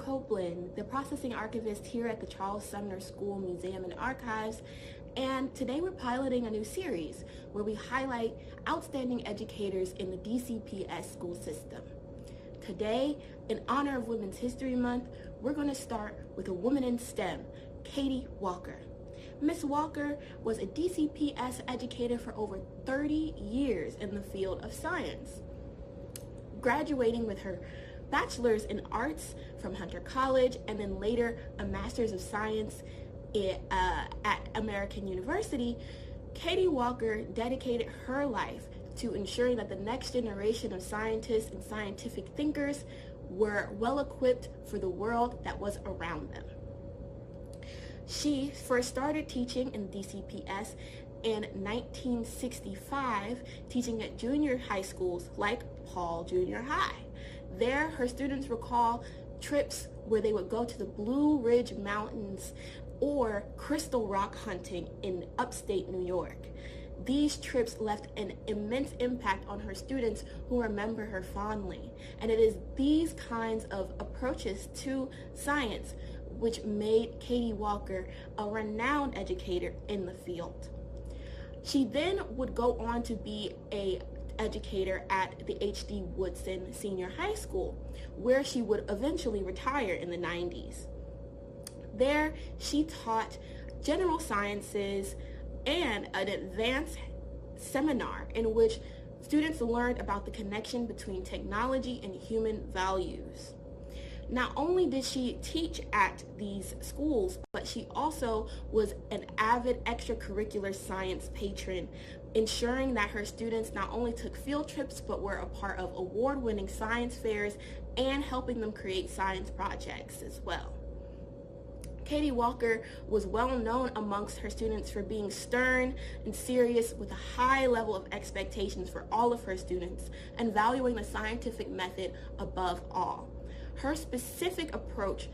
Copeland, the processing archivist here at the Charles Sumner School Museum and Archives, and today we're piloting a new series where we highlight outstanding educators in the DCPS school system. Today, in honor of Women's History Month, we're going to start with a woman in STEM, Katie Walker. Ms. Walker was a DCPS educator for over 30 years in the field of science, graduating with her bachelor's in arts from Hunter College and then later a master's of science at American University. Katie Walker dedicated her life to ensuring that the next generation of scientists and scientific thinkers were well equipped for the world that was around them. She first started teaching in DCPS in 1965, teaching at junior high schools like Paul Junior High. There, her students recall trips where they would go to the Blue Ridge Mountains or crystal rock hunting in upstate New York. These trips left an immense impact on her students who remember her fondly. And it is these kinds of approaches to science which made Katie Walker a renowned educator in the field. She then would go on to be an educator at the H.D. Woodson Senior High School, where she would eventually retire in the 90s. There, she taught general sciences and an advanced seminar in which students learned about the connection between technology and human values. Not only did she teach at these schools, but she also was an avid extracurricular science patron, ensuring that her students not only took field trips, but were a part of award-winning science fairs and helping them create science projects as well. Katie Walker was well known amongst her students for being stern and serious with a high level of expectations for all of her students and valuing the scientific method above all. Her specific approach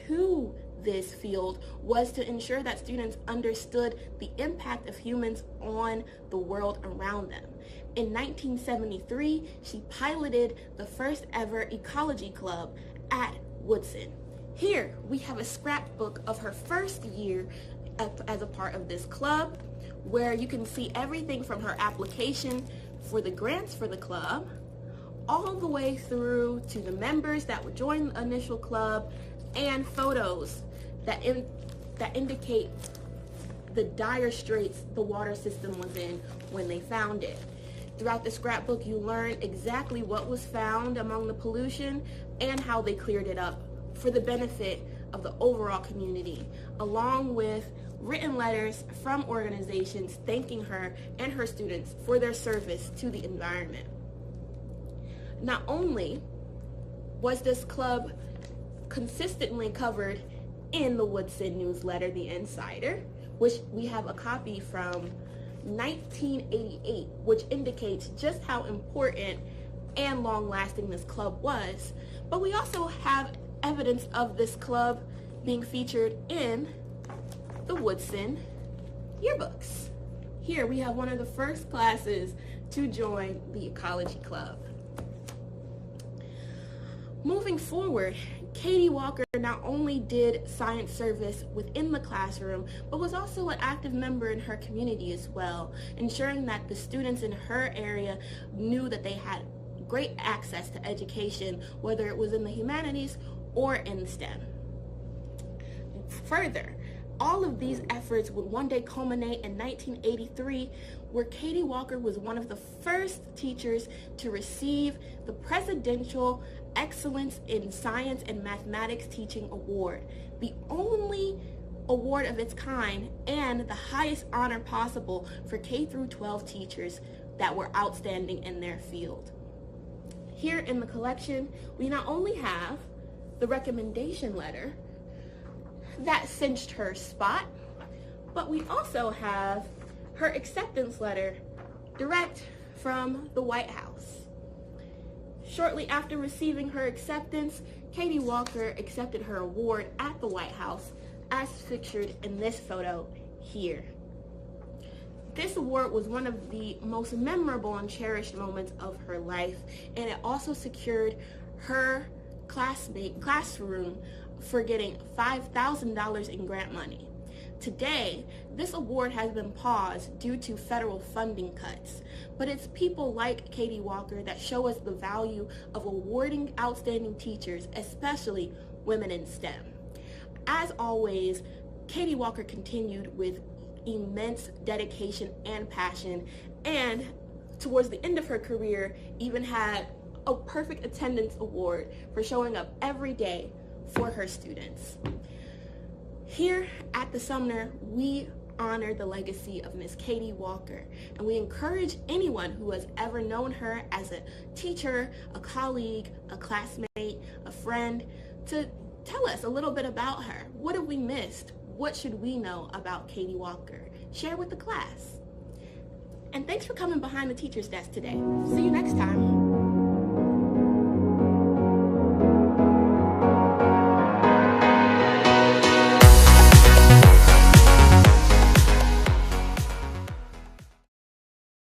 to this field was to ensure that students understood the impact of humans on the world around them. In 1973, she piloted the first ever ecology club at Woodson. Here we have a scrapbook of her first year as a part of this club, where you can see everything from her application for the grants for the club, all the way through to the members that would join the initial club, and photos that indicate the dire straits the water system was in when they found it. Throughout the scrapbook, you learn exactly what was found among the pollution and how they cleared it up for the benefit of the overall community, along with written letters from organizations thanking her and her students for their service to the environment. Not only was this club consistently covered in the Woodson newsletter, The Insider, which we have a copy from 1988, which indicates just how important and long-lasting this club was, but we also have evidence of this club being featured in the Woodson yearbooks. Here we have one of the first classes to join the ecology club. Moving forward, Katie Walker not only did science service within the classroom, but was also an active member in her community as well, ensuring that the students in her area knew that they had great access to education, whether it was in the humanities or in STEM. Further, all of these efforts would one day culminate in 1983, where Katie Walker was one of the first teachers to receive the Presidential Excellence in Science and Mathematics Teaching Award, the only award of its kind and the highest honor possible for K-12 teachers that were outstanding in their field. Here in the collection, we not only have the recommendation letter that cinched her spot, but we also have her acceptance letter direct from the White House. Shortly after receiving her acceptance, Katie Walker accepted her award at the White House, as pictured in this photo here. This award was one of the most memorable and cherished moments of her life, and it also secured her classroom for getting $5,000 in grant money. Today, this award has been paused due to federal funding cuts, but it's people like Katie Walker that show us the value of awarding outstanding teachers, especially women in STEM. As always, Katie Walker continued with immense dedication and passion, and towards the end of her career, even had a perfect attendance award for showing up every day for her students. Here at the Sumner, we honor the legacy of Miss Katie Walker, and we encourage anyone who has ever known her as a teacher, a colleague, a classmate, a friend, to tell us a little bit about her. What have we missed? What should we know about Katie Walker? Share with the class. And thanks for coming behind the teacher's desk today. See you next time.